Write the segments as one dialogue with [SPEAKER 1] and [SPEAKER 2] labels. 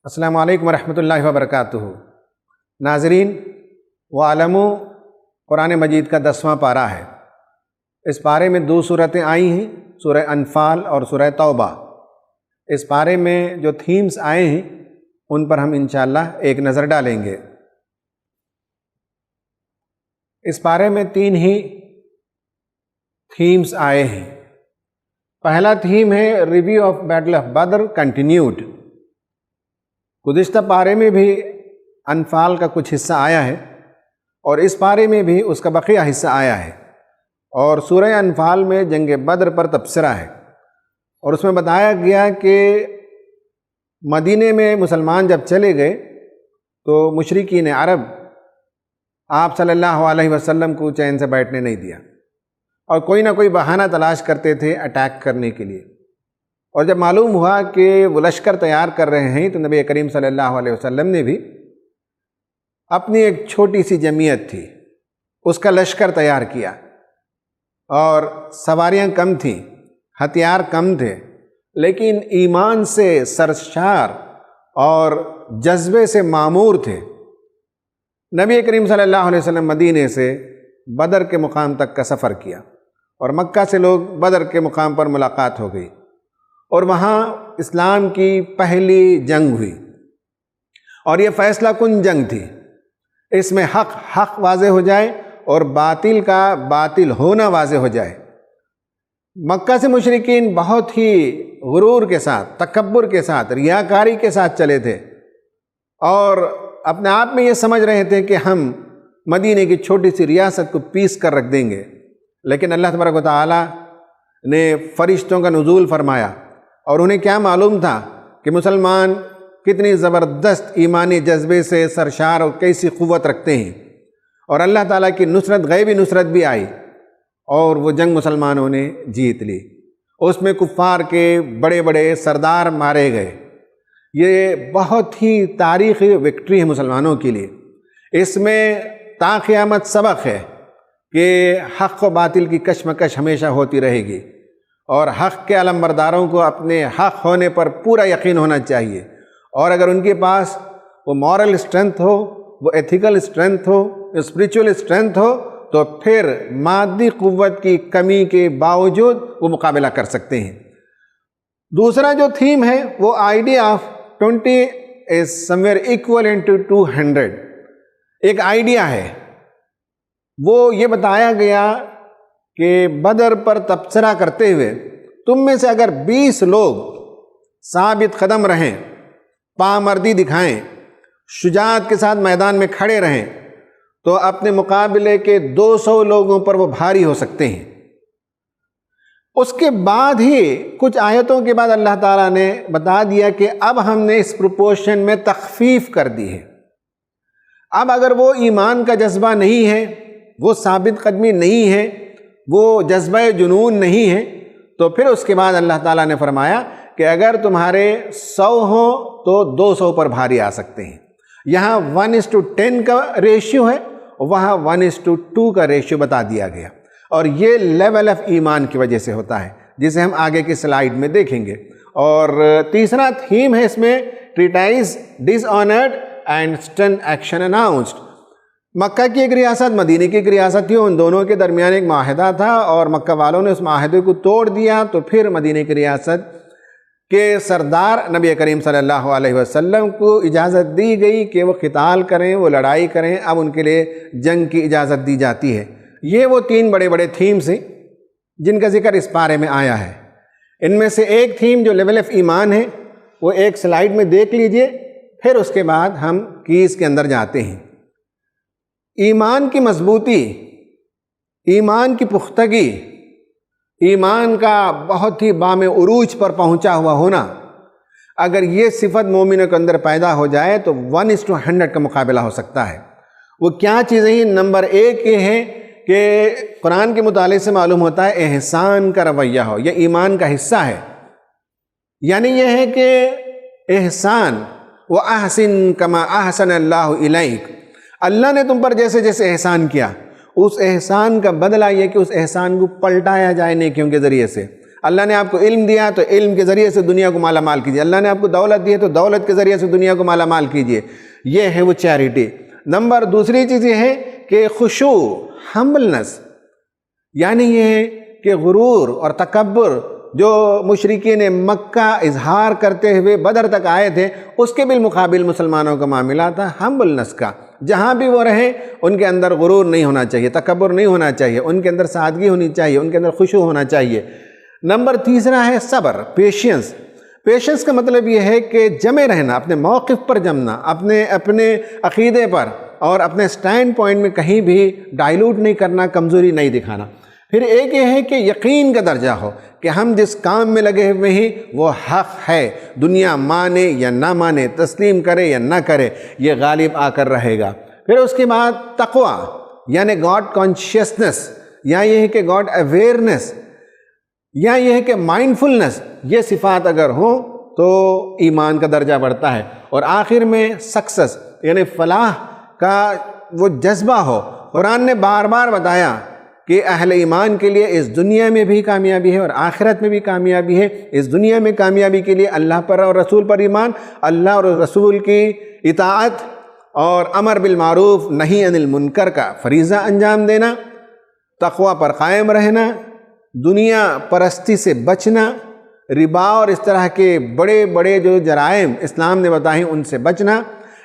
[SPEAKER 1] السلام علیکم ورحمۃ اللہ وبرکاتہ۔ ناظرین، وَاعْلَمُوا قرآن مجید کا 10واں پارہ ہے۔ اس پارے میں 2 صورتیں آئی ہیں، سورہ انفال اور سورہ توبہ۔ اس پارے میں جو تھیمز آئے ہیں ان پر ہم انشاءاللہ ایک نظر ڈالیں گے۔ اس پارے میں 3 ہی تھیمز آئے ہیں۔ پہلا تھیم ہے review of battle of Badr continued. گزشتہ پارے میں بھی انفال کا کچھ حصہ آیا ہے اور اس پارے میں بھی اس کا بقیہ حصہ آیا ہے، اور سورہ انفال میں جنگ بدر پر تبصرہ ہے، اور اس میں بتایا گیا کہ مدینے میں مسلمان جب چلے گئے تو مشرکین عرب آپ صلی اللہ علیہ وسلم کو چین سے بیٹھنے نہیں دیا اور کوئی نہ کوئی بہانہ تلاش کرتے تھے اٹیک کرنے کے لیے۔ اور جب معلوم ہوا کہ وہ لشکر تیار کر رہے ہیں تو نبی کریم صلی اللہ علیہ وسلم نے بھی اپنی ایک چھوٹی سی جمعیت تھی، اس کا لشکر تیار کیا، اور سواریاں کم تھیں، ہتھیار کم تھے، لیکن ایمان سے سرشار اور جذبے سے معمور تھے۔ نبی کریم صلی اللہ علیہ وسلم مدینے سے بدر کے مقام تک کا سفر کیا، اور مکہ سے لوگ بدر کے مقام پر ملاقات ہو گئی، اور وہاں اسلام کی پہلی جنگ ہوئی، اور یہ فیصلہ کن جنگ تھی۔ اس میں حق واضح ہو جائے اور باطل کا باطل ہونا واضح ہو جائے۔ مکہ سے مشرکین بہت ہی غرور کے ساتھ، تکبر کے ساتھ، ریاکاری کے ساتھ چلے تھے، اور اپنے آپ میں یہ سمجھ رہے تھے کہ ہم مدینے کی چھوٹی سی ریاست کو پیس کر رکھ دیں گے، لیکن اللہ تبارک و تعالیٰ نے فرشتوں کا نزول فرمایا، اور انہیں کیا معلوم تھا کہ مسلمان کتنی زبردست ایمانی جذبے سے سرشار اور کیسی قوت رکھتے ہیں، اور اللہ تعالیٰ کی نصرت، غیبی نصرت بھی آئی، اور وہ جنگ مسلمانوں نے جیت لی۔ اس میں کفار کے بڑے بڑے سردار مارے گئے۔ یہ بہت ہی تاریخی وکٹری ہے مسلمانوں کے لیے۔ اس میں تا قیامت سبق ہے کہ حق و باطل کی کشمکش ہمیشہ ہوتی رہے گی، اور حق کے علمبرداروں کو اپنے حق ہونے پر پورا یقین ہونا چاہیے، اور اگر ان کے پاس وہ مورل اسٹرینتھ ہو، وہ ایتھیکل اسٹرینتھ ہو، اسپریچول اسٹرینتھ ہو، تو پھر مادی قوت کی کمی کے باوجود وہ مقابلہ کر سکتے ہیں۔ دوسرا جو تھیم ہے وہ idea of 20 is somewhere equivalent to 200۔ ایک آئیڈیا ہے، وہ یہ بتایا گیا کہ بدر پر تبصرہ کرتے ہوئے تم میں سے اگر 20 لوگ ثابت قدم رہیں، پامردی دکھائیں، شجاعت کے ساتھ میدان میں کھڑے رہیں، تو اپنے مقابلے کے 200 لوگوں پر وہ بھاری ہو سکتے ہیں۔ اس کے بعد ہی کچھ آیتوں کے بعد اللہ تعالیٰ نے بتا دیا کہ اب ہم نے اس پروپورشن میں تخفیف کر دی ہے۔ اب اگر وہ ایمان کا جذبہ نہیں ہے، وہ ثابت قدمی نہیں ہے، وہ جذبہ جنون نہیں ہے، تو پھر اس کے بعد اللہ تعالیٰ نے فرمایا کہ اگر تمہارے 100 ہوں تو 200 پر بھاری آ سکتے ہیں۔ یہاں 1:10 کا ریشیو ہے، وہاں 1:2 کا ریشیو بتا دیا گیا، اور یہ لیول آف ایمان کی وجہ سے ہوتا ہے، جسے ہم آگے کی سلائیڈ میں دیکھیں گے۔ اور تیسرا تھیم ہے اس میں treaties dishonoured and stern action announced. Mecca کی ایک ریاست، مدینے کی ایک ریاست تھی، ان دونوں کے درمیان ایک معاہدہ تھا، اور مکہ والوں نے اس معاہدے کو توڑ دیا، تو پھر مدینے کی ریاست کے سردار نبی کریم صلی اللہ علیہ وسلم کو اجازت دی گئی کہ وہ قتال کریں، وہ لڑائی کریں، اب ان کے لیے جنگ کی اجازت دی جاتی ہے۔ یہ وہ 3 بڑے بڑے تھیمز ہیں جن کا ذکر اس پارے میں آیا ہے۔ ان میں سے ایک تھیم جو لیول آف ایمان ہے وہ ایک سلائیڈ میں دیکھ لیجئے، پھر اس کے بعد ہم کیس کے اندر جاتے ہیں۔ ایمان کی مضبوطی، ایمان کی پختگی، ایمان کا بہت ہی بام عروج پر پہنچا ہوا ہونا، اگر یہ صفت مومنوں کے اندر پیدا ہو جائے تو 1:100 کا مقابلہ ہو سکتا ہے۔ وہ کیا چیزیں ہیں؟ نمبر 1 یہ ہے کہ قرآن کے مطالعے سے معلوم ہوتا ہے احسان کا رویہ ہو، یہ ایمان کا حصہ ہے۔ یعنی یہ ہے کہ احسان، وَأَحْسِن كَمَا أَحْسَنَ اللَّهُ إِلَيْكَ، اللہ نے تم پر جیسے جیسے احسان کیا، اس احسان کا بدلہ یہ کہ اس احسان کو پلٹایا جائے نیکیوں کے ذریعے سے۔ اللہ نے آپ کو علم دیا تو علم کے ذریعے سے دنیا کو مالا مال کیجیے، اللہ نے آپ کو دولت دی ہے تو دولت کے ذریعے سے دنیا کو مالا مال کیجیے، یہ ہے وہ چیریٹی۔ نمبر دوسری چیز یہ ہے کہ خشوع، ہمبلنس، یعنی یہ ہے کہ غرور اور تکبر جو مشرکین مکہ اظہار کرتے ہوئے بدر تک آئے تھے، اس کے بالمقابل مسلمانوں کا معاملہ تھا ہمبلنس کا۔ جہاں بھی وہ رہیں ان کے اندر غرور نہیں ہونا چاہیے، تکبر نہیں ہونا چاہیے، ان کے اندر سادگی ہونی چاہیے، ان کے اندر خشوع ہونا چاہیے۔ نمبر تیسرا ہے صبر، پیشنس۔ پیشنس کا مطلب یہ ہے کہ جمے رہنا، اپنے موقف پر جمنا، اپنے عقیدے پر اور اپنے سٹینڈ پوائنٹ میں کہیں بھی ڈائلوٹ نہیں کرنا، کمزوری نہیں دکھانا۔ پھر ایک یہ ہے کہ یقین کا درجہ ہو کہ ہم جس کام میں لگے ہوئے ہیں وہ حق ہے، دنیا مانے یا نہ مانے، تسلیم کرے یا نہ کرے، یہ غالب آ کر رہے گا۔ پھر اس کے بعد تقویٰ، یعنی گاڈ کانشیسنس، یا یہ ہے کہ گاڈ اویئرنس، یا یہ ہے کہ مائنڈفلنس، یہ صفات اگر ہوں تو ایمان کا درجہ بڑھتا ہے۔ اور آخر میں سکسس، یعنی فلاح کا وہ جذبہ ہو۔ قرآن نے بار بار بتایا کہ اہل ایمان کے لیے اس دنیا میں بھی کامیابی ہے اور آخرت میں بھی کامیابی ہے۔ اس دنیا میں کامیابی کے لیے اللہ پر اور رسول پر ایمان، اللہ اور رسول کی اطاعت اور امر بالمعروف نہی عن المنکر کا فریضہ انجام دینا، تقوی پر قائم رہنا، دنیا پرستی سے بچنا، ربا اور اس طرح کے بڑے بڑے جو جرائم اسلام نے بتائے ان سے بچنا،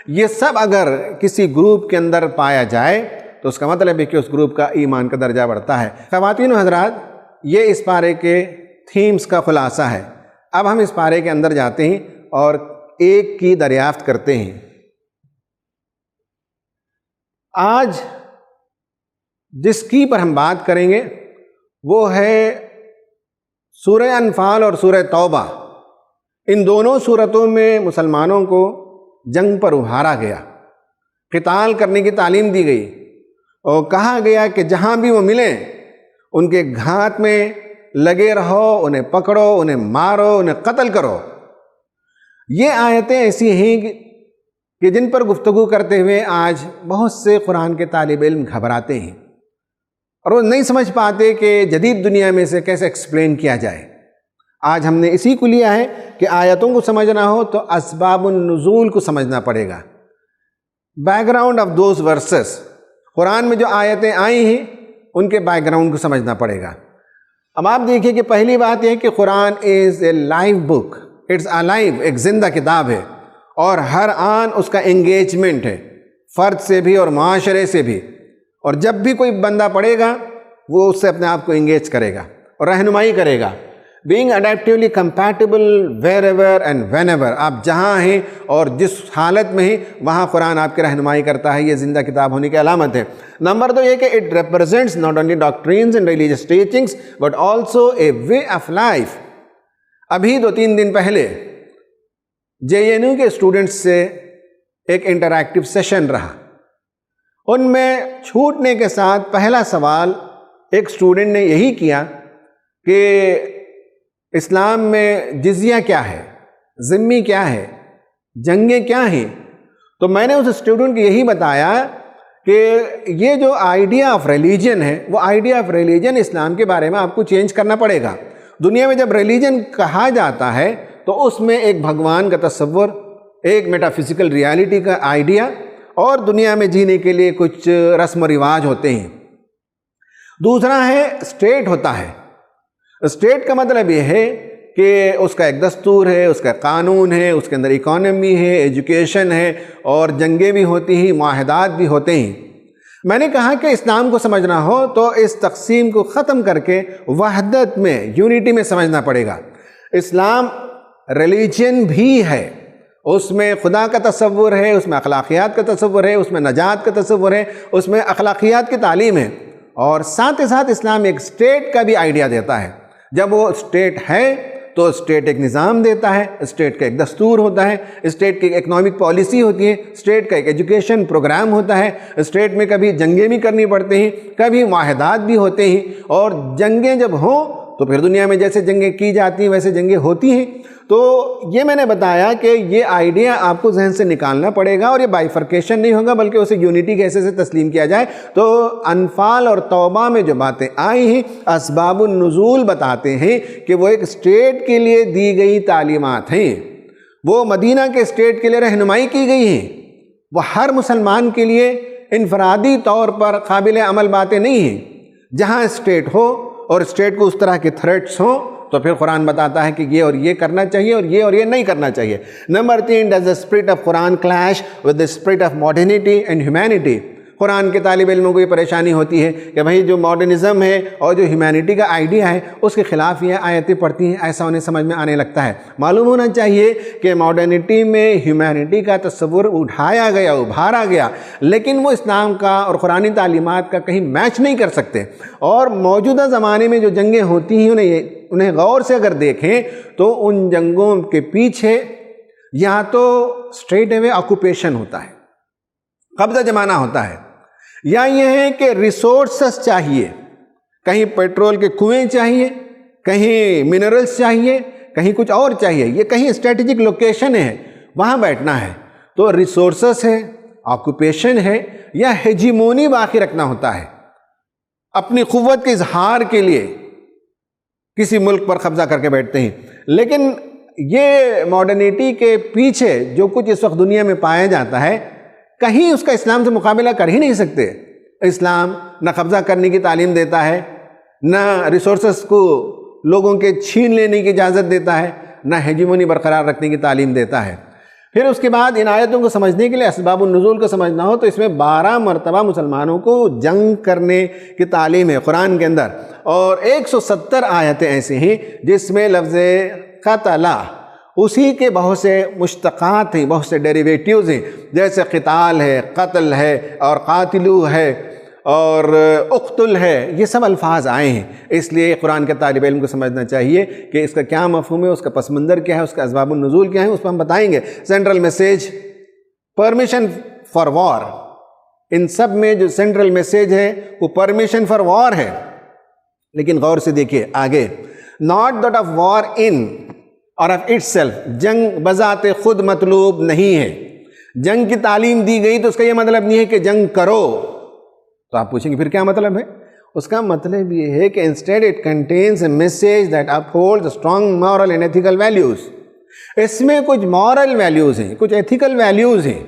[SPEAKER 1] یہ سب اگر کسی گروپ کے اندر پایا جائے تو اس کا مطلب ہے کہ اس گروپ کا ایمان کا درجہ بڑھتا ہے۔ خواتین و حضرات، یہ اس پارے کے تھیمز کا خلاصہ ہے۔ اب ہم اس پارے کے اندر جاتے ہیں اور ایک کی دریافت کرتے ہیں۔ آج جس کی پر ہم بات کریں گے وہ ہے سورہ انفال اور سورہ توبہ۔ ان دونوں صورتوں میں مسلمانوں کو جنگ پر ابھارا گیا، قتال کرنے کی تعلیم دی گئی اور کہا گیا کہ جہاں بھی وہ ملیں ان کے گھات میں لگے رہو، انہیں پکڑو، انہیں مارو، انہیں قتل کرو۔ یہ آیتیں ایسی ہیں کہ جن پر گفتگو کرتے ہوئے آج بہت سے قرآن کے طالب علم گھبراتے ہیں اور وہ نہیں سمجھ پاتے کہ جدید دنیا میں سے کیسے ایکسپلین کیا جائے۔ آج ہم نے اسی کو لیا ہے کہ آیتوں کو سمجھنا ہو تو اسباب النزول کو سمجھنا پڑے گا، background of those verses, Quran میں جو آیتیں آئی ہیں ان کے بیک گراؤنڈ کو سمجھنا پڑے گا۔ اب آپ دیکھیے کہ پہلی بات یہ ہے کہ قرآن از اے لائیو بک، اٹس الائیو، ایک زندہ کتاب ہے اور ہر آن اس کا انگیجمنٹ ہے، فرد سے بھی اور معاشرے سے بھی، اور جب بھی کوئی بندہ پڑھے گا وہ اس سے اپنے آپ کو انگیج کرے گا اور رہنمائی کرے گا۔ Being adaptively compatible wherever and whenever, آپ جہاں ہیں اور جس حالت میں ہیں وہاں قرآن آپ کی رہنمائی کرتا ہے، یہ زندہ کتاب ہونے کی علامت ہے۔ نمبر دو یہ کہ it represents not only doctrines and religious teachings but also a way of life. ابھی 2-3 دن پہلے JNU کے اسٹوڈنٹس سے ایک انٹریکٹیو سیشن رہا، ان میں چھوٹنے کے ساتھ پہلا سوال ایک اسٹوڈنٹ نے یہی کیا کہ اسلام میں جزیہ کیا ہے، ذمہ کیا ہے، جنگیں کیا ہیں؟ تو میں نے اس اسٹوڈنٹ کو یہی بتایا کہ یہ جو آئیڈیا آف ریلیجن ہے وہ آئیڈیا آف ریلیجن اسلام کے بارے میں آپ کو چینج کرنا پڑے گا۔ دنیا میں جب ریلیجن کہا جاتا ہے تو اس میں ایک بھگوان کا تصور، ایک میٹا فزیکل ریالٹی کا آئیڈیا اور دنیا میں جینے کے لیے کچھ رسم و رواج ہوتے ہیں۔ دوسرا ہے اسٹیٹ ہوتا ہے۔ اسٹیٹ کا مطلب یہ ہے کہ اس کا ایک دستور ہے، اس کا قانون ہے، اس کے اندر اکانومی ہے، ایجوکیشن ہے اور جنگیں بھی ہوتی ہیں، معاہدات بھی ہوتے ہیں۔ میں نے کہا کہ اسلام کو سمجھنا ہو تو اس تقسیم کو ختم کر کے وحدت میں، یونٹی میں سمجھنا پڑے گا۔ اسلام ریلیجن بھی ہے، اس میں خدا کا تصور ہے، اس میں اخلاقیات کا تصور ہے، اس میں نجات کا تصور ہے، اس میں اخلاقیات کی تعلیم ہے، اور ساتھ ہی ساتھ اسلام ایک اسٹیٹ کا بھی آئیڈیا دیتا ہے۔ جب وہ اسٹیٹ ہے تو اسٹیٹ ایک نظام دیتا ہے، اسٹیٹ کا ایک دستور ہوتا ہے، اسٹیٹ کی ایک اکنامک پالیسی ہوتی ہے، اسٹیٹ کا ایک ایجوکیشن پروگرام ہوتا ہے، اسٹیٹ میں کبھی جنگیں بھی کرنی پڑتی ہیں، کبھی معاہدات بھی ہوتے ہیں، اور جنگیں جب ہوں تو پھر دنیا میں جیسے جنگیں کی جاتی ہیں ویسے جنگیں ہوتی ہیں. تو یہ میں نے بتایا کہ یہ آئیڈیا آپ کو ذہن سے نکالنا پڑے گا، اور یہ بائیفرکیشن نہیں ہوگا بلکہ اسے یونٹی کے حصے سے تسلیم کیا جائے. تو انفال اور توبہ میں جو باتیں آئی ہیں اسباب النزول بتاتے ہیں کہ وہ ایک اسٹیٹ کے لیے دی گئی تعلیمات ہیں، وہ مدینہ کے اسٹیٹ کے لیے رہنمائی کی گئی ہیں، وہ ہر مسلمان کے لیے انفرادی طور پر قابل عمل باتیں نہیں ہیں. جہاں اسٹیٹ ہو اور اسٹیٹ کو اس طرح کے تھریٹس ہوں تو پھر قرآن بتاتا ہے کہ یہ اور یہ کرنا چاہیے اور یہ نہیں کرنا چاہیے. نمبر 3، does the spirit of Quran clash with the spirit of modernity and humanity. Quran کے طالب علموں کو یہ پریشانی ہوتی ہے کہ بھئی جو ماڈرنزم ہے اور جو ہیومینٹی کا آئیڈیا ہے اس کے خلاف یہ آیتیں پڑھتی ہیں، ایسا انہیں سمجھ میں آنے لگتا ہے. معلوم ہونا چاہیے کہ ماڈرنٹی میں ہیومینٹی کا تصور اٹھایا گیا، ابھارا گیا، لیکن وہ اسلام کا اور قرآنی تعلیمات کا کہیں میچ نہیں کر سکتے. اور موجودہ زمانے میں جو جنگیں ہوتی ہیں انہیں غور سے اگر دیکھیں تو ان جنگوں کے پیچھے یا تو اسٹریٹ اوے آکوپیشن ہوتا ہے، قبضہ جمانا ہوتا ہے، یا یہ ہے کہ ریسورسز چاہیے، کہیں پیٹرول کے کنویں چاہیے، کہیں منرلز چاہیے، کہیں کچھ اور چاہیے، یہ کہیں اسٹریٹجک لوکیشن ہے وہاں بیٹھنا ہے. تو ریسورسز ہے، آکوپیشن ہے، یا ہیجیمونی باقی رکھنا ہوتا ہے. اپنی قوت کے اظہار کے لیے کسی ملک پر قبضہ کر کے بیٹھتے ہیں. لیکن یہ ماڈرنٹی کے پیچھے جو کچھ اس وقت دنیا میں پایا جاتا ہے کہیں اس کا اسلام سے مقابلہ کر ہی نہیں سکتے. اسلام نہ قبضہ کرنے کی تعلیم دیتا ہے، نہ ریسورسز کو لوگوں کے چھین لینے کی اجازت دیتا ہے، نہ ہیجیمونی برقرار رکھنے کی تعلیم دیتا ہے. پھر اس کے بعد ان آیتوں کو سمجھنے کے لیے اسباب النزول کو سمجھنا ہو تو اس میں 12 مرتبہ مسلمانوں کو جنگ کرنے کی تعلیم ہے قرآن کے اندر، اور 170 آیتیں ایسی ہیں جس میں لفظ قتلہ اسی کے بہت سے مشتقات ہیں، بہت سے ڈیریویٹیوز ہیں، جیسے قتال ہے، قتل ہے، اور قاتلو ہے، اور اقتل ہے. یہ سب الفاظ آئے ہیں. اس لیے قرآن کے طالب علم کو سمجھنا چاہیے کہ اس کا کیا مفہوم ہے، اس کا پس منظر کیا ہے، اس کا اسباب النزول کیا ہے، اس پر ہم بتائیں گے. Central message permission for war, ان سب میں جو سینٹرل میسیج ہے وہ پرمیشن فار وار ہے. لیکن غور سے دیکھیے آگے، ناٹ دیٹ آف وار ان اور آف اٹ سیلف، جنگ بذات خود مطلوب نہیں ہے. جنگ کی تعلیم دی گئی تو اس کا یہ مطلب نہیں ہے کہ جنگ کرو. تو آپ پوچھیں گے پھر کیا مطلب ہے؟ اس کا مطلب یہ ہے کہ instead it contains a message that upholds strong moral and ethical values. اس میں کچھ مورل ویلیوز ہیں، کچھ ایتھیکل ویلیوز ہیں،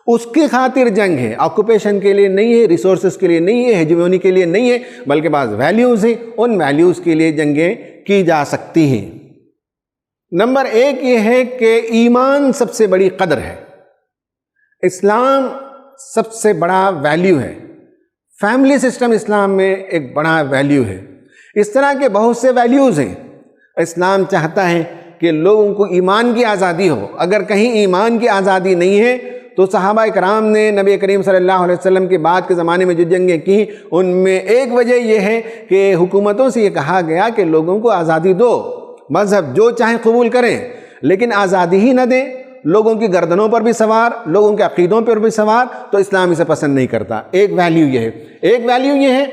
[SPEAKER 1] اس کی خاطر جنگ ہے. آکوپیشن کے لیے نہیں ہے، ریسورسز کے لیے نہیں ہے، ہیجیمونی کے لیے نہیں ہے، بلکہ بعض ویلیوز ہیں، ان ویلیوز کے لیے جنگیں کی جا سکتی ہیں. نمبر 1 یہ ہے کہ ایمان سب سے بڑی قدر ہے، اسلام سب سے بڑا ویلیو ہے. فیملی سسٹم اسلام میں ایک بڑا ویلیو ہے. اس طرح کے بہت سے ویلیوز ہیں. اسلام چاہتا ہے کہ لوگوں کو ایمان کی آزادی ہو. اگر کہیں ایمان کی آزادی نہیں ہے تو صحابہ کرام نے نبی کریم صلی اللہ علیہ وسلم کے بعد کے زمانے میں جو جنگیں کی ان میں ایک وجہ یہ ہے کہ حکومتوں سے یہ کہا گیا کہ لوگوں کو آزادی دو، مذہب جو چاہیں قبول کریں، لیکن آزادی ہی نہ دیں، لوگوں کی گردنوں پر بھی سوار، لوگوں کے عقیدوں پر بھی سوار، تو اسلام اسے پسند نہیں کرتا. ایک ویلیو یہ ہے. ایک ویلیو یہ ہے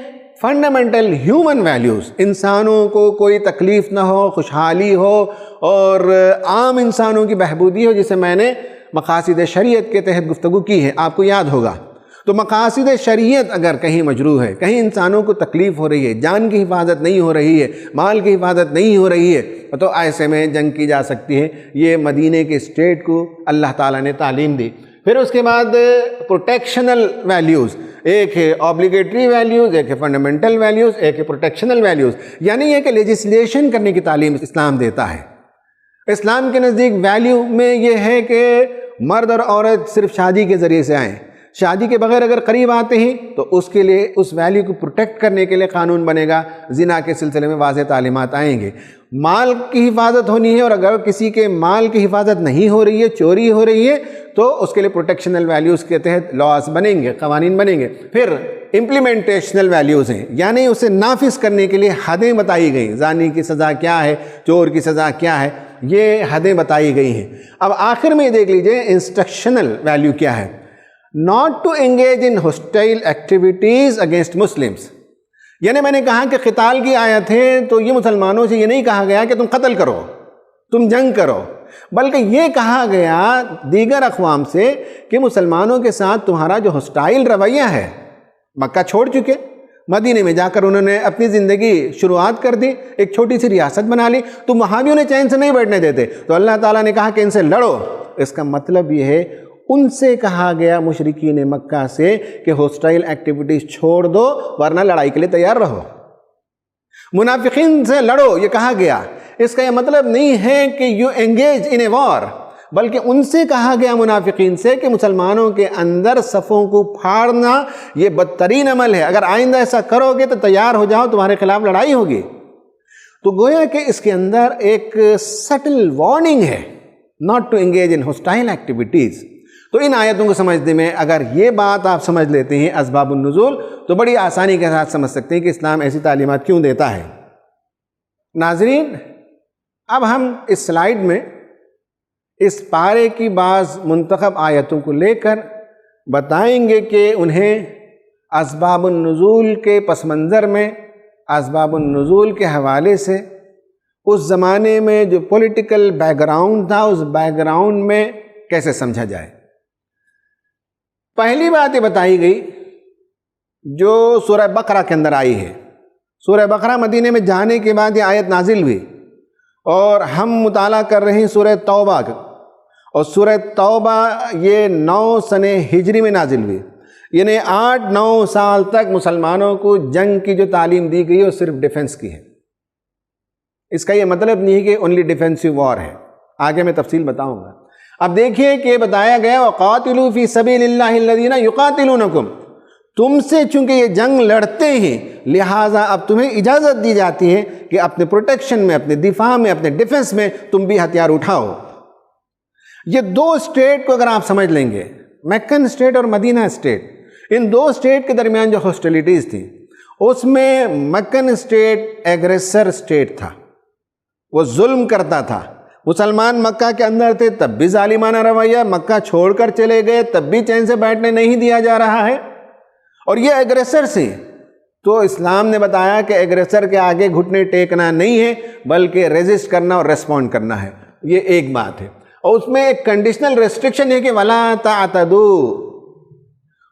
[SPEAKER 1] فنڈامنٹل ہیومن ویلیوز، انسانوں کو کوئی تکلیف نہ ہو، خوشحالی ہو، اور عام انسانوں کی بہبودی ہو، جسے میں نے مقاصد شریعت کے تحت گفتگو کی ہے، آپ کو یاد ہوگا. تو مقاصد شریعت اگر کہیں مجروح ہے، کہیں انسانوں کو تکلیف ہو رہی ہے، جان کی حفاظت نہیں ہو رہی ہے، مال کی حفاظت نہیں ہو رہی ہے، تو ایسے میں جنگ کی جا سکتی ہے. یہ مدینے کے اسٹیٹ کو اللہ تعالیٰ نے تعلیم دی. پھر اس کے بعد پروٹیکشنل ویلیوز، ایک ہے آبلیگیٹری ویلیوز، ایک ہے فنڈامنٹل ویلیوز، ایک ہے پروٹیکشنل ویلیوز. یعنی یہ کہ لیجسلیشن کرنے کی تعلیم اسلام دیتا ہے. اسلام کے نزدیک ویلیو میں یہ ہے کہ مرد اور عورت صرف شادی کے ذریعے سے آئیں، شادی کے بغیر اگر قریب آتے ہیں تو اس کے لیے اس ویلیو کو پروٹیکٹ کرنے کے لیے قانون بنے گا. زنا کے سلسلے میں واضح تعلیمات آئیں گے. مال کی حفاظت ہونی ہے، اور اگر کسی کے مال کی حفاظت نہیں ہو رہی ہے، چوری ہو رہی ہے، تو اس کے لیے پروٹیکشنل ویلیوز کے تحت لاز بنیں گے، قوانین بنیں گے. پھر امپلیمنٹیشنل ویلیوز ہیں، یعنی اسے نافذ کرنے کے لیے حدیں بتائی گئیں. زانی کی سزا کیا ہے، چور کی سزا کیا ہے، یہ حدیں بتائی گئی ہیں. اب آخر میں دیکھ لیجئے انسٹرکشنل ویلیو کیا ہے. not to engage in hostile activities against Muslims. یعنی میں نے کہا کہ قتال کی آیت ہے تو یہ مسلمانوں سے یہ نہیں کہا گیا کہ تم قتل کرو، تم جنگ کرو، بلکہ یہ کہا گیا دیگر اقوام سے کہ مسلمانوں کے ساتھ تمہارا جو ہسٹائل رویہ ہے، مکہ چھوڑ چکے، مدینے میں جا کر انہوں نے اپنی زندگی شروعات کر دی، ایک چھوٹی سی ریاست بنا لی، تم وہاں بھی انہیں چین سے نہیں بیٹھنے دیتے، تو اللہ تعالیٰ نے کہا کہ ان سے لڑو۔ اس کا مطلب یہ ہے ان سے کہا گیا مشرکین مکہ سے کہ ہوسٹائل ایکٹیویٹیز چھوڑ دو ورنہ لڑائی کے لیے تیار رہو۔ منافقین سے لڑو یہ کہا گیا، اس کا یہ مطلب نہیں ہے کہ یو انگیج ان اے وار، بلکہ ان سے کہا گیا منافقین سے کہ مسلمانوں کے اندر صفوں کو پھاڑنا یہ بدترین عمل ہے، اگر آئندہ ایسا کرو گے تو تیار ہو جاؤ، تمہارے خلاف لڑائی ہوگی۔ تو گویا کہ اس کے اندر ایک سٹل وارننگ ہے not to engage in hostile activities۔ تو ان آیتوں کو سمجھنے میں اگر یہ بات آپ سمجھ لیتے ہیں اسباب النزول، تو بڑی آسانی کے ساتھ سمجھ سکتے ہیں کہ اسلام ایسی تعلیمات کیوں دیتا ہے۔ ناظرین، اب ہم اس سلائیڈ میں اس پارے کی بعض منتخب آیتوں کو لے کر بتائیں گے کہ انہیں اسباب النزول کے پس منظر میں، اسباب النزول کے حوالے سے اس زمانے میں جو پولیٹیکل بیک گراؤنڈ تھا، اس بیک گراؤنڈ میں کیسے سمجھا جائے۔ پہلی بات یہ بتائی گئی جو سورہ بقرہ کے اندر آئی ہے۔ سورہ بقرہ مدینے میں جانے کے بعد یہ آیت نازل ہوئی، اور ہم مطالعہ کر رہے ہیں سورہ توبہ کا، اور سورہ توبہ یہ 9 سنہ ہجری میں نازل ہوئی، یعنی 8-9 سال تک مسلمانوں کو جنگ کی جو تعلیم دی گئی وہ صرف ڈیفنس کی ہے۔ اس کا یہ مطلب نہیں ہے کہ اونلی ڈیفینسو وار ہے، آگے میں تفصیل بتاؤں گا۔ اب دیکھیے کہ بتایا گیا وَقَاتِلُوا فِي سَبِيلِ اللَّهِ الَّذِينَ يُقَاتِلُونَكُمْ، تم سے چونکہ یہ جنگ لڑتے ہیں لہٰذا اب تمہیں اجازت دی جاتی ہے کہ اپنے پروٹیکشن میں، اپنے دفاع میں، اپنے ڈیفنس میں تم بھی ہتھیار اٹھاؤ۔ یہ 2 اسٹیٹ کو اگر آپ سمجھ لیں گے، مکن اسٹیٹ اور مدینہ اسٹیٹ، ان 2 اسٹیٹ کے درمیان جو ہاسٹیلیٹیز تھی، اس میں مکن اسٹیٹ ایگریسر اسٹیٹ تھا، وہ ظلم کرتا تھا۔ مسلمان مکہ کے اندر تھے تب بھی ظالمانہ رویہ، مکہ چھوڑ کر چلے گئے تب بھی چین سے بیٹھنے نہیں دیا جا رہا ہے، اور یہ ایگریسر سے تو اسلام نے بتایا کہ ایگریسر کے آگے گھٹنے ٹیکنا نہیں ہے بلکہ ریزسٹ کرنا اور ریسپونڈ کرنا ہے۔ یہ ایک بات ہے، اور اس میں ایک کنڈیشنل ریسٹرکشن ہے کہ وَلَا تَعْتَدُوا،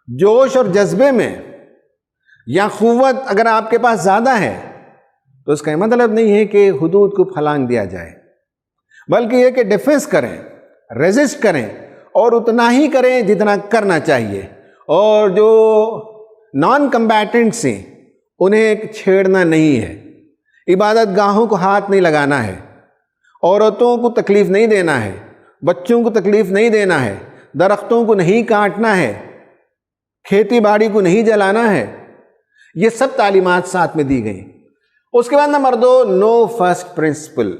[SPEAKER 1] جوش اور جذبے میں یا قوت اگر آپ کے پاس زیادہ ہے تو اس کا یہ مطلب نہیں ہے کہ حدود کو پھلانگ دیا جائے، بلکہ یہ کہ ڈیفنس کریں، ریزسٹ کریں، اور اتنا ہی کریں جتنا کرنا چاہیے، اور جو نان کمبیٹنٹس ہیں انہیں چھیڑنا نہیں ہے، عبادت گاہوں کو ہاتھ نہیں لگانا ہے، عورتوں کو تکلیف نہیں دینا ہے، بچوں کو تکلیف نہیں دینا ہے، درختوں کو نہیں کاٹنا ہے، کھیتی باڑی کو نہیں جلانا ہے۔ یہ سب تعلیمات ساتھ میں دی گئی۔ اس کے بعد نمبر 2، نو فرسٹ پرنسپل۔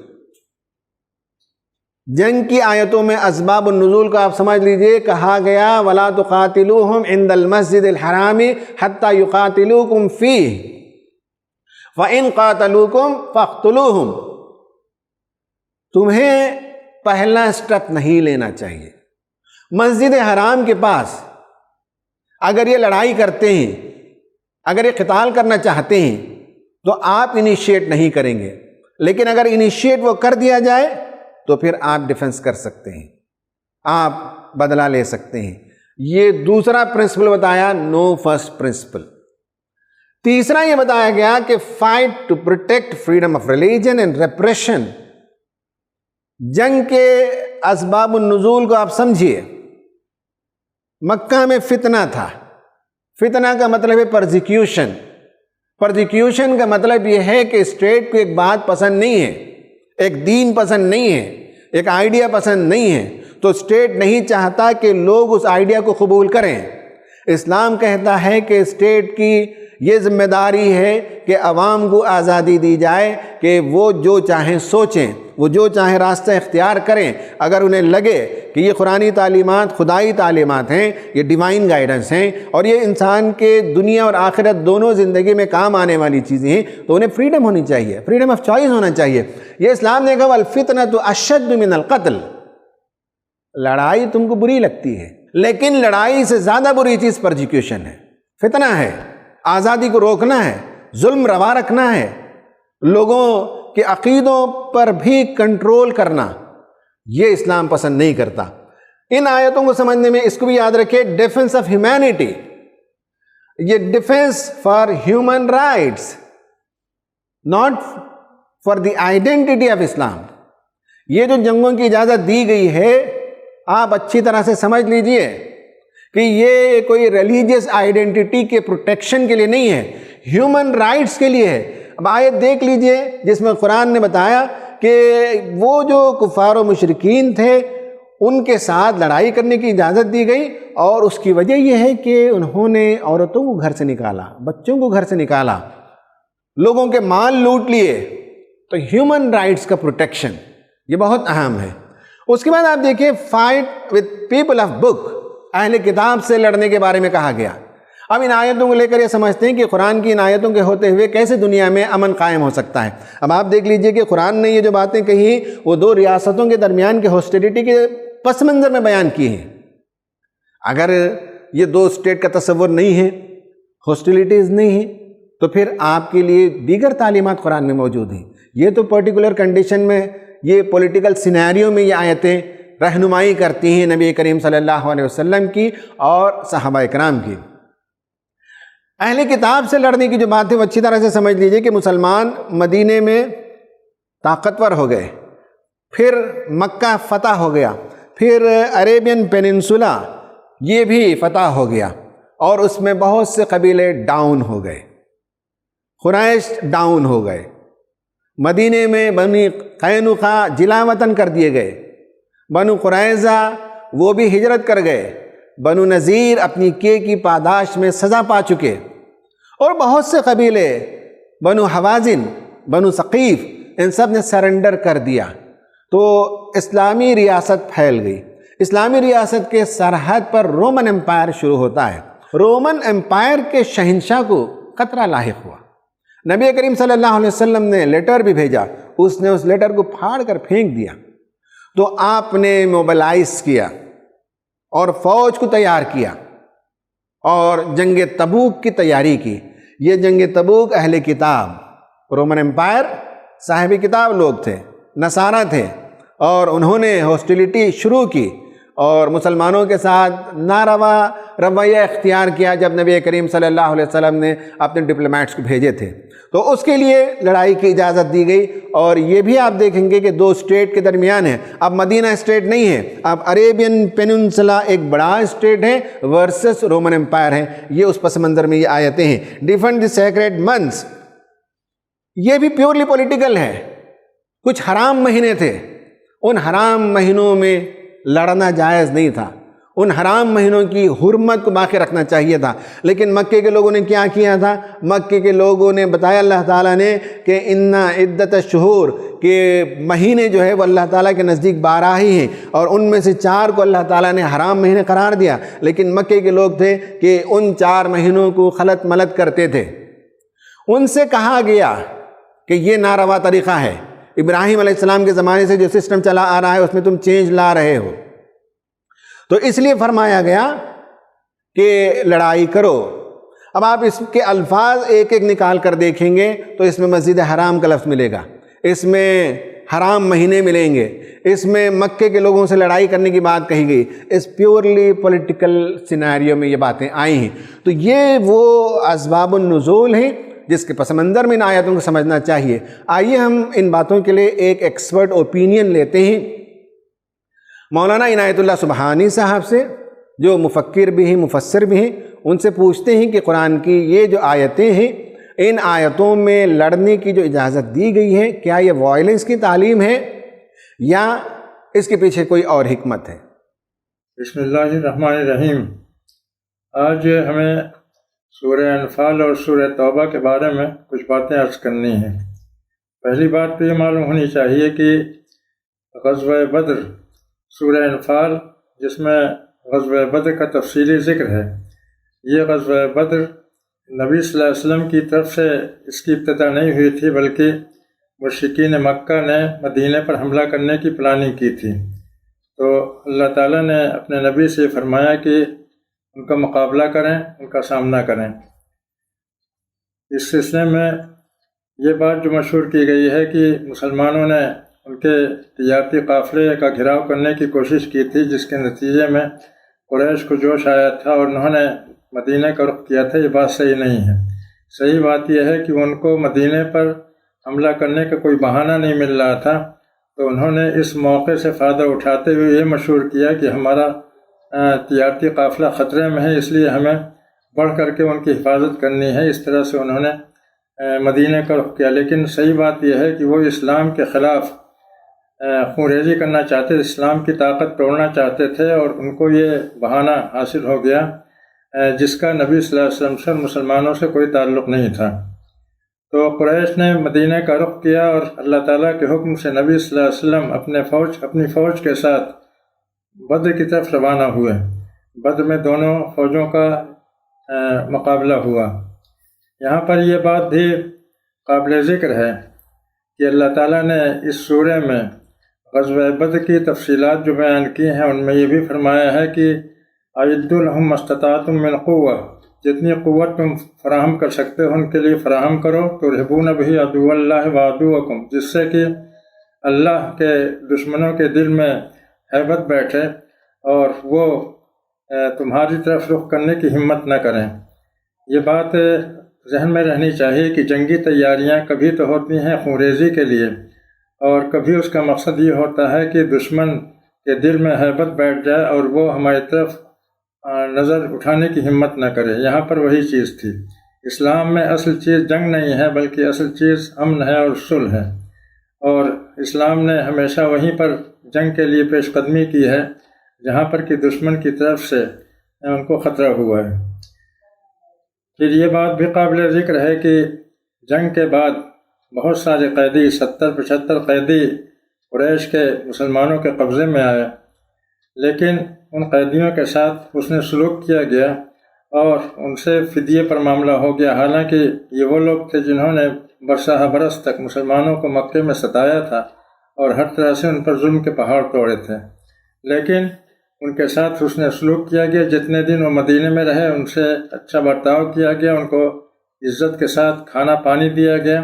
[SPEAKER 1] جنگ کی آیتوں میں اسباب النزول کو آپ سمجھ لیجئے، کہا گیا وَلَا تُقَاتِلُوهُمْ عِنْدَ الْمَسْجِدِ الْحَرَامِ حَتَّى يُقَاتِلُوكُمْ فِيهِ وَإِنْ قَاتَلُوكُمْ فَاقْتُلُوهُمْ۔ تمہیں پہلا سٹیپ نہیں لینا چاہیے۔ مسجد حرام کے پاس اگر یہ لڑائی کرتے ہیں، اگر یہ قتال کرنا چاہتے ہیں تو آپ انیشیٹ نہیں کریں گے، لیکن اگر انیشیٹ وہ کر دیا جائے تو پھر آپ ڈیفنس کر سکتے ہیں، آپ بدلہ لے سکتے ہیں۔ یہ دوسرا پرنسپل بتایا، نو فرسٹ پرنسپل۔ تیسرا یہ بتایا گیا کہ fight to protect freedom of religion and repression. جنگ کے اسباب النزول کو آپ سمجھیے۔ مکہ میں فتنہ تھا، فتنہ کا مطلب ہے پرزیکیوشن۔ پرزیکیوشن کا مطلب یہ ہے کہ اسٹیٹ کو ایک بات پسند نہیں ہے، ایک دین پسند نہیں ہے، ایک آئیڈیا پسند نہیں ہے، تو اسٹیٹ نہیں چاہتا کہ لوگ اس آئیڈیا کو قبول کریں۔ اسلام کہتا ہے کہ اسٹیٹ کی یہ ذمہ داری ہے کہ عوام کو آزادی دی جائے کہ وہ جو چاہیں سوچیں، وہ جو چاہیں راستہ اختیار کریں۔ اگر انہیں لگے کہ یہ قرآنی تعلیمات خدائی تعلیمات ہیں، یہ ڈیوائن گائیڈنس ہیں، اور یہ انسان کے دنیا اور آخرت دونوں زندگی میں کام آنے والی چیزیں ہیں، تو انہیں فریڈم ہونی چاہیے، فریڈم آف چوائس ہونا چاہیے۔ یہ اسلام نے کہا الفتنۃ اشد من القتل۔ لڑائی تم کو بری لگتی ہے، لیکن لڑائی سے زیادہ بری چیز پرزیکیوشن ہے، فتنہ ہے۔ آزادی کو روکنا ہے، ظلم روا رکھنا ہے، لوگوں کے عقیدوں پر بھی کنٹرول کرنا، یہ اسلام پسند نہیں کرتا۔ ان آیتوں کو سمجھنے میں اس کو بھی یاد رکھے، ڈیفنس آف ہیومینٹی، یہ defence for human rights, not for the identity of Islam. یہ جو جنگوں کی اجازت دی گئی ہے، آپ اچھی طرح سے سمجھ لیجئے کہ یہ کوئی ریلیجیس آئیڈینٹی کے پروٹیکشن کے لیے نہیں ہے، ہیومن رائٹس کے لیے ہے۔ اب آیت دیکھ لیجئے جس میں قرآن نے بتایا کہ وہ جو کفار و مشرکین تھے ان کے ساتھ لڑائی کرنے کی اجازت دی گئی، اور اس کی وجہ یہ ہے کہ انہوں نے عورتوں کو گھر سے نکالا، بچوں کو گھر سے نکالا، لوگوں کے مال لوٹ لیے۔ تو ہیومن رائٹس کا پروٹیکشن یہ بہت اہم ہے۔ اس کے بعد آپ دیکھیں fight with people of book, اہل کتاب سے لڑنے کے بارے میں کہا گیا۔ اب ان آیتوں کو لے کر یہ سمجھتے ہیں کہ قرآن کی ان آیتوں کے ہوتے ہوئے کیسے دنیا میں امن قائم ہو سکتا ہے۔ اب آپ دیکھ لیجئے کہ قرآن نے یہ جو باتیں کہی وہ دو ریاستوں کے درمیان کے ہاسٹیلیٹی کے پس منظر میں بیان کی ہیں۔ اگر یہ دو اسٹیٹ کا تصور نہیں ہے، ہاسٹیلیٹیز نہیں ہیں، تو پھر آپ کے لیے دیگر تعلیمات قرآن میں موجود ہیں۔ یہ تو پرٹیکولر کنڈیشن میں، یہ پولیٹیکل سینیریو میں یہ آیتیں رہنمائی کرتی ہیں نبی کریم صلی اللہ علیہ وسلم کی اور صحابہ کرام کی۔ اہل کتاب سے لڑنے کی جو بات ہے وہ اچھی طرح سے سمجھ لیجئے کہ مسلمان مدینے میں طاقتور ہو گئے، پھر مکہ فتح ہو گیا، پھر عریبین پیننسولا یہ بھی فتح ہو گیا، اور اس میں بہت سے قبیلے ڈاؤن ہو گئے، قریش ڈاؤن ہو گئے، مدینے میں بنی قینقاع جلا وطن کر دیے گئے، بنو قریظہ وہ بھی ہجرت کر گئے، بنو نذیر اپنی کیے کی پاداش میں سزا پا چکے، اور بہت سے قبیلے بنو حوازن، بنو ثقیف، ان سب نے سرنڈر کر دیا۔ تو اسلامی ریاست پھیل گئی۔ اسلامی ریاست کے سرحد پر رومن امپائر شروع ہوتا ہے۔ رومن امپائر کے شہنشاہ کو خطرہ لاحق ہوا۔ نبی کریم صلی اللہ علیہ وسلم نے لیٹر بھی بھیجا، اس نے اس لیٹر کو پھاڑ کر پھینک دیا۔ تو آپ نے موبلائز کیا اور فوج کو تیار کیا اور جنگ تبوک کی تیاری کی۔ یہ جنگ تبوک اہل کتاب، رومن امپائر صاحب کتاب لوگ تھے، نصارہ تھے، اور انہوں نے ہاسٹیلیٹی شروع کی اور مسلمانوں کے ساتھ ناروا رویہ اختیار کیا جب نبی کریم صلی اللہ علیہ وسلم نے اپنے ڈپلومیٹس کو بھیجے تھے۔ تو اس کے لیے لڑائی کی اجازت دی گئی، اور یہ بھی آپ دیکھیں گے کہ دو اسٹیٹ کے درمیان ہے۔ اب مدینہ اسٹیٹ نہیں ہے، اب عریبین پیننسولا ایک بڑا اسٹیٹ ہے ورسس رومن امپائر ہے۔ یہ اس پس منظر میں یہ آیتیں ہیں۔ ڈیفینڈ دی سیکریڈ منتھس، یہ بھی پیورلی پولیٹیکل ہے۔ کچھ حرام مہینے تھے، ان حرام مہینوں میں لڑنا جائز نہیں تھا، ان حرام مہینوں کی حرمت کو باقی رکھنا چاہیے تھا۔ لیکن مکے کے لوگوں نے کیا کیا تھا؟ مکے کے لوگوں نے بتایا اللہ تعالیٰ نے کہ ان عدت الشہور، کہ مہینے جو ہے وہ اللہ تعالیٰ کے نزدیک 12 ہی ہیں، اور ان میں سے 4 کو اللہ تعالیٰ نے حرام مہینے قرار دیا۔ لیکن مکے کے لوگ تھے کہ ان 4 مہینوں کو خلط ملط کرتے تھے۔ ان سے کہا گیا کہ یہ ناروا طریقہ ہے، ابراہیم علیہ السلام کے زمانے سے جو سسٹم چلا آ رہا ہے اس میں تم چینج لا رہے ہو۔ تو اس لیے فرمایا گیا کہ لڑائی کرو۔ اب آپ اس کے الفاظ ایک ایک نکال کر دیکھیں گے تو اس میں مسجد حرام کا لفظ ملے گا، اس میں حرام مہینے ملیں گے، اس میں مکے کے لوگوں سے لڑائی کرنے کی بات کہی گئی۔ اس پیورلی پولیٹیکل سینیریو میں یہ باتیں آئی ہیں۔ تو یہ وہ اسباب النزول ہیں جس کے پس منظر میں ان آیتوں کو سمجھنا چاہیے۔ آئیے ہم ان باتوں کے لیے ایک ایکسپرٹ اوپینین لیتے ہیں مولانا عنایت اللہ سبحانی صاحب سے، جو مفکر بھی ہیں، مفسر بھی ہیں۔ ان سے پوچھتے ہیں کہ قرآن کی یہ جو آیتیں ہیں، ان آیتوں میں لڑنے کی جو اجازت دی گئی ہے، کیا یہ وائلنس کی تعلیم ہے یا اس کے پیچھے کوئی اور حکمت ہے؟
[SPEAKER 2] بسم اللہ الرحمن الرحیم۔ آج ہمیں سورہ انفال اور سورہ توبہ کے بارے میں کچھ باتیں عرض کرنی ہیں۔ پہلی بات تو یہ معلوم ہونی چاہیے کہ غزوہ بدر، سورہ انفال جس میں غزوہ بدر کا تفصیلی ذکر ہے، یہ غزوہ بدر نبی صلی اللہ علیہ وسلم کی طرف سے اس کی ابتدا نہیں ہوئی تھی، بلکہ مشرکین مکہ نے مدینے پر حملہ کرنے کی پلاننگ کی تھی۔ تو اللہ تعالیٰ نے اپنے نبی سے فرمایا کہ ان کا مقابلہ کریں، ان کا سامنا کریں۔ اس سلسلے میں یہ بات جو مشہور کی گئی ہے کہ مسلمانوں نے ان کے تجارتی قافلے کا گھراؤ کرنے کی کوشش کی تھی، جس کے نتیجے میں قریش کو جوش آیا تھا اور انہوں نے مدینہ کا رخ کیا تھا۔ یہ بات صحیح نہیں ہے۔ صحیح بات یہ ہے کہ ان کو مدینہ پر حملہ کرنے کا کوئی بہانہ نہیں مل رہا تھا، تو انہوں نے اس موقع سے فائدہ اٹھاتے ہوئے یہ مشہور کیا کہ ہمارا تجارتی قافلہ خطرے میں ہے، اس لیے ہمیں بڑھ کر کے ان کی حفاظت کرنی ہے۔ اس طرح سے انہوں نے مدینہ کا رخ کیا۔ لیکن صحیح بات یہ ہے کہ وہ اسلام کے خلاف خونریزی کرنا چاہتے تھے، اسلام کی طاقت توڑنا چاہتے تھے، اور ان کو یہ بہانہ حاصل ہو گیا جس کا نبی صلی اللہ علیہ وسلم سے مسلمانوں سے کوئی تعلق نہیں تھا۔ تو قریش نے مدینہ کا رخ کیا اور اللہ تعالیٰ کے حکم سے نبی صلی اللہ علیہ وسلم اپنی فوج کے ساتھ بدر کی طرف روانہ ہوئے۔ بدر میں دونوں فوجوں کا مقابلہ ہوا۔ یہاں پر یہ بات بھی قابل ذکر ہے کہ اللہ تعالیٰ نے اس سورہ میں غزوہ بدر کی تفصیلات جو بیان کی ہیں، ان میں یہ بھی فرمایا ہے کہ اعدوا لهم ما استطعتم من قوة، جتنی قوت تم فراہم کر سکتے ہو ان کے لیے فراہم کرو، ترہبون بہ عدو اللہ وعدوکم، جس سے کہ اللہ کے دشمنوں کے دل میں ہیبت بیٹھے اور وہ تمہاری طرف رخ کرنے کی ہمت نہ کریں۔ یہ بات ذہن میں رہنی چاہیے کہ جنگی تیاریاں کبھی تو ہوتی ہیں خونریزی کے لیے، اور کبھی اس کا مقصد یہ ہوتا ہے کہ دشمن کے دل میں ہیبت بیٹھ جائے اور وہ ہماری طرف نظر اٹھانے کی ہمت نہ کرے۔ یہاں پر وہی چیز تھی۔ اسلام میں اصل چیز جنگ نہیں ہے، بلکہ اصل چیز امن ہے اور صلح ہے، اور اسلام نے ہمیشہ وہیں پر جنگ کے لیے پیش قدمی کی ہے جہاں پر کہ دشمن کی طرف سے ان کو خطرہ ہوا ہے۔ پھر یہ بات بھی قابل ذکر ہے کہ جنگ کے بعد بہت سارے قیدی 70-75 قیدی قریش کے مسلمانوں کے قبضے میں آئے، لیکن ان قیدیوں کے ساتھ حسن سلوک کیا گیا اور ان سے فدیے پر معاملہ ہو گیا، حالانکہ یہ وہ لوگ تھے جنہوں نے برسہ برس تک مسلمانوں کو مکے میں ستایا تھا اور ہر طرح سے ان پر ظلم کے پہاڑ توڑے تھے، لیکن ان کے ساتھ حسن سلوک کیا گیا۔ جتنے دن وہ مدینے میں رہے ان سے اچھا برتاؤ کیا گیا، ان کو عزت کے ساتھ کھانا پانی دیا گیا،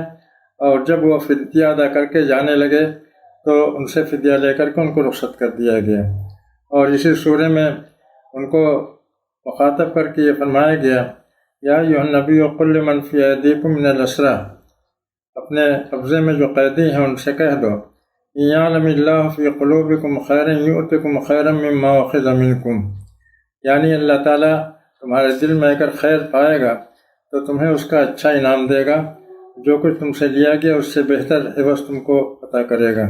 [SPEAKER 2] اور جب وہ فدیہ ادا کر کے جانے لگے تو ان سے فدیہ لے کر کے ان کو رخصت کر دیا گیا۔ اور اسی سورہ میں ان کو مخاطب کر کے یہ فرمایا گیا، یا ایھا النبی قل لمن فی ایدیکم من الاسریٰ، اپنے قبضے میں جو قیدی ہیں ان سے کہہ دو، ان یعلم اللہ فی قلوبکم خیرا یؤتکم خیرا مما اخذ منکم، یعنی اللہ تعالیٰ تمہارے دل میں اگر خیر پائے گا تو تمہیں اس کا اچھا انعام دے گا، جو کچھ تم سے لیا گیا اس سے بہتر عوض تم کو عطا کرے گا۔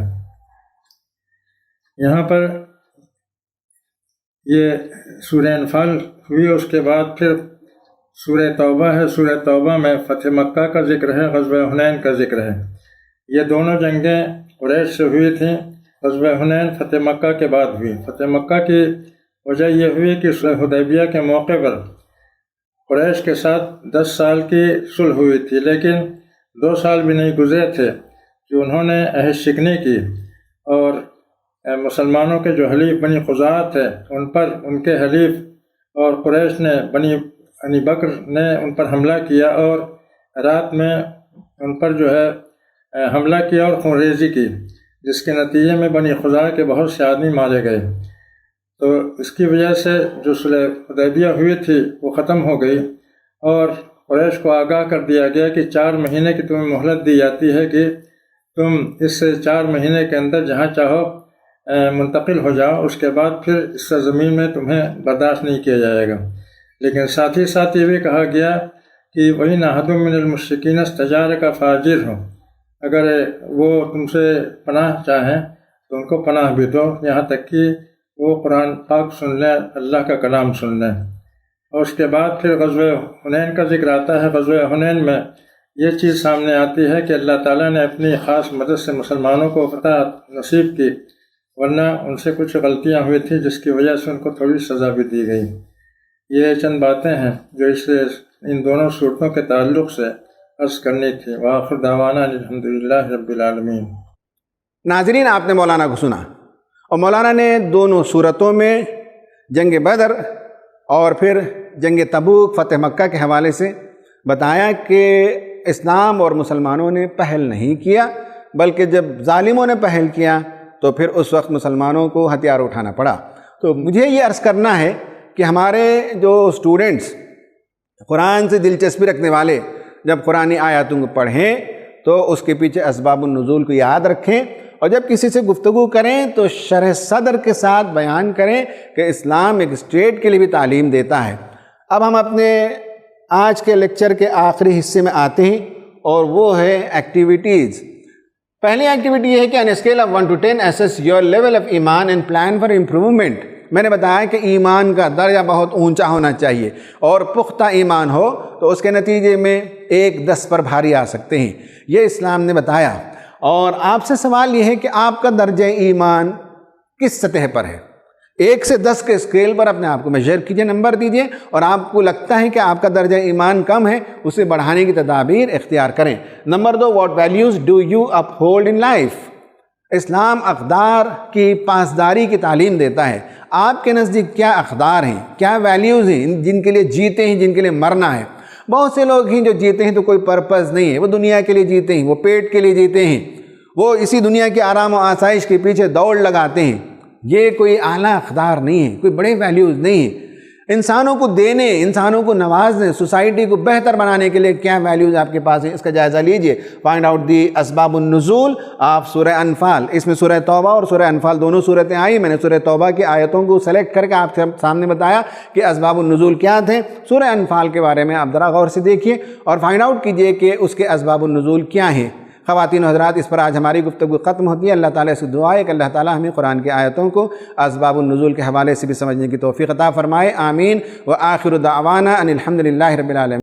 [SPEAKER 2] یہاں پر یہ سورہ انفال ہوئی، اس کے بعد پھر سورہ توبہ ہے۔ سورہ توبہ میں فتح مکہ کا ذکر ہے، غزوہ حنین کا ذکر ہے۔ یہ دونوں جنگیں قریش سے ہوئی تھیں۔ غزوہ حنین فتح مکہ کے بعد ہوئی۔ فتح مکہ کی وجہ یہ ہوئی کہ صلح حدیبیہ کے موقع پر قریش کے ساتھ 10 سال کی صلح ہوئی تھی، لیکن 2 سال بھی نہیں گزرے تھے کہ انہوں نے عہد شکنی کی، اور مسلمانوں کے جو حلیف بنی خزاعہ تھے ان پر ان کے حلیف اور قریش نے بنی بکر نے ان پر حملہ کیا، اور رات میں ان پر جو ہے حملہ کیا اور خونریزی کی، جس کے نتیجے میں بنی خزاعہ کے بہت سے آدمی مارے گئے۔ تو اس کی وجہ سے جو صلح حدیبیہ ہوئی تھی وہ ختم ہو گئی، اور قریش کو آگاہ کر دیا گیا کہ 4 مہینے کی تمہیں مہلت دی جاتی ہے کہ تم اس 4 مہینے کے اندر جہاں چاہو منتقل ہو جاؤ، اس کے بعد پھر اس سرزمین میں تمہیں برداشت نہیں کیا جائے گا۔ لیکن ساتھ ہی ساتھ یہ بھی کہا گیا کہ وَإِنْ أَحَدٌ مِّنَ الْمُشْرِكِينَ اسْتَجَارَكَ فَأَجِرْهُ، اگر وہ تم سے پناہ چاہیں تو ان کو پناہ بھی دو، یہاں تک کہ وہ قرآن پاک سن لیں، اللہ کا کلام سن لیں۔ اور اس کے بعد پھر غزوہ حنین کا ذکر آتا ہے۔ غزوہ حنین میں یہ چیز سامنے آتی ہے کہ اللہ تعالیٰ نے اپنی خاص مدد سے مسلمانوں کو فتح نصیب کی، ورنہ ان سے کچھ غلطیاں ہوئی تھیں جس کی وجہ سے ان کو تھوڑی سزا بھی دی گئی۔ یہ چند باتیں ہیں جو ان دونوں صورتوں کے تعلق سے عرض کرنی تھی۔ وآخر دعوانا الحمدللہ رب العالمین۔
[SPEAKER 1] ناظرین، آپ نے مولانا کو سنا، اور مولانا نے دونوں صورتوں میں جنگ بدر اور پھر جنگ تبوک فتح مکہ کے حوالے سے بتایا کہ اسلام اور مسلمانوں نے پہل نہیں کیا، بلکہ جب ظالموں نے پہل کیا تو پھر اس وقت مسلمانوں کو ہتھیار اٹھانا پڑا۔ تو مجھے یہ عرض کرنا ہے کہ ہمارے جو اسٹوڈنٹس قرآن سے دلچسپی رکھنے والے جب قرآنی آیاتوں کو پڑھیں تو اس کے پیچھے اسباب النزول کو یاد رکھیں، اور جب کسی سے گفتگو کریں تو شرح صدر کے ساتھ بیان کریں کہ اسلام ایک اسٹیٹ کے لیے بھی تعلیم دیتا ہے۔ اب ہم اپنے آج کے لیکچر کے آخری حصے میں آتے ہیں، اور وہ ہے ایکٹیویٹیز۔ پہلی ایکٹیویٹی یہ ہے کہ آن a scale of 1 to 10 assess your level of ایمان and plan for improvement۔ میں نے بتایا کہ ایمان کا درجہ بہت اونچا ہونا چاہیے، اور پختہ ایمان ہو تو اس کے نتیجے میں 1-10 پر بھاری آ سکتے ہیں، یہ اسلام نے بتایا۔ اور آپ سے سوال یہ ہے کہ آپ کا درجہ ایمان کس سطح پر ہے؟ 1 سے 10 کے اسکیل پر اپنے آپ کو میجر کیجئے، نمبر دیجئے، اور آپ کو لگتا ہے کہ آپ کا درجہ ایمان کم ہے، اسے بڑھانے کی تدابیر اختیار کریں۔ نمبر 2، what values do you uphold in life? Islam اقدار کی پاسداری کی تعلیم دیتا ہے۔ آپ کے نزدیک کیا اقدار ہیں، کیا ویلیوز ہیں جن کے لیے جیتے ہیں، جن کے لیے مرنا ہے؟ بہت سے لوگ ہیں جو جیتے ہیں تو کوئی پرپز نہیں ہے، وہ دنیا کے لیے جیتے ہیں، وہ پیٹ کے لیے جیتے ہیں، وہ اسی دنیا کے آرام و آسائش کے پیچھے دوڑ لگاتے ہیں۔ یہ کوئی اعلیٰ اقدار نہیں ہے، کوئی بڑے ویلیوز نہیں ہیں۔ انسانوں کو دینے، انسانوں کو نوازنے، سوسائٹی کو بہتر بنانے کے لیے کیا ویلیوز آپ کے پاس ہیں، اس کا جائزہ لیجئے۔ فائنڈ آؤٹ دی اسباب النزول آف سورہ انفال۔ اس میں سورہ توبہ اور سورہ انفال دونوں صورتیں آئی، میں نے سورہ توبہ کی آیتوں کو سلیکٹ کر کے آپ کے سامنے بتایا کہ اسباب النزول کیا تھے۔ سورہ انفال کے بارے میں آپ ذرا غور سے دیکھیے اور فائنڈ آؤٹ کیجئے کہ اس کے اسباب النزول کیا ہیں۔ خواتین و حضرات، اس پر آج ہماری گفتگو ختم ہوتی ہے۔ اللہ تعالیٰ سے دعا ہے کہ اللہ تعالیٰ ہمیں قرآن کی آیتوں کو اسباب النزول کے حوالے سے بھی سمجھنے کی توفیق عطا فرمائے۔ آمین۔ وآخر دعوانا ان الحمد للہ رب العالمین۔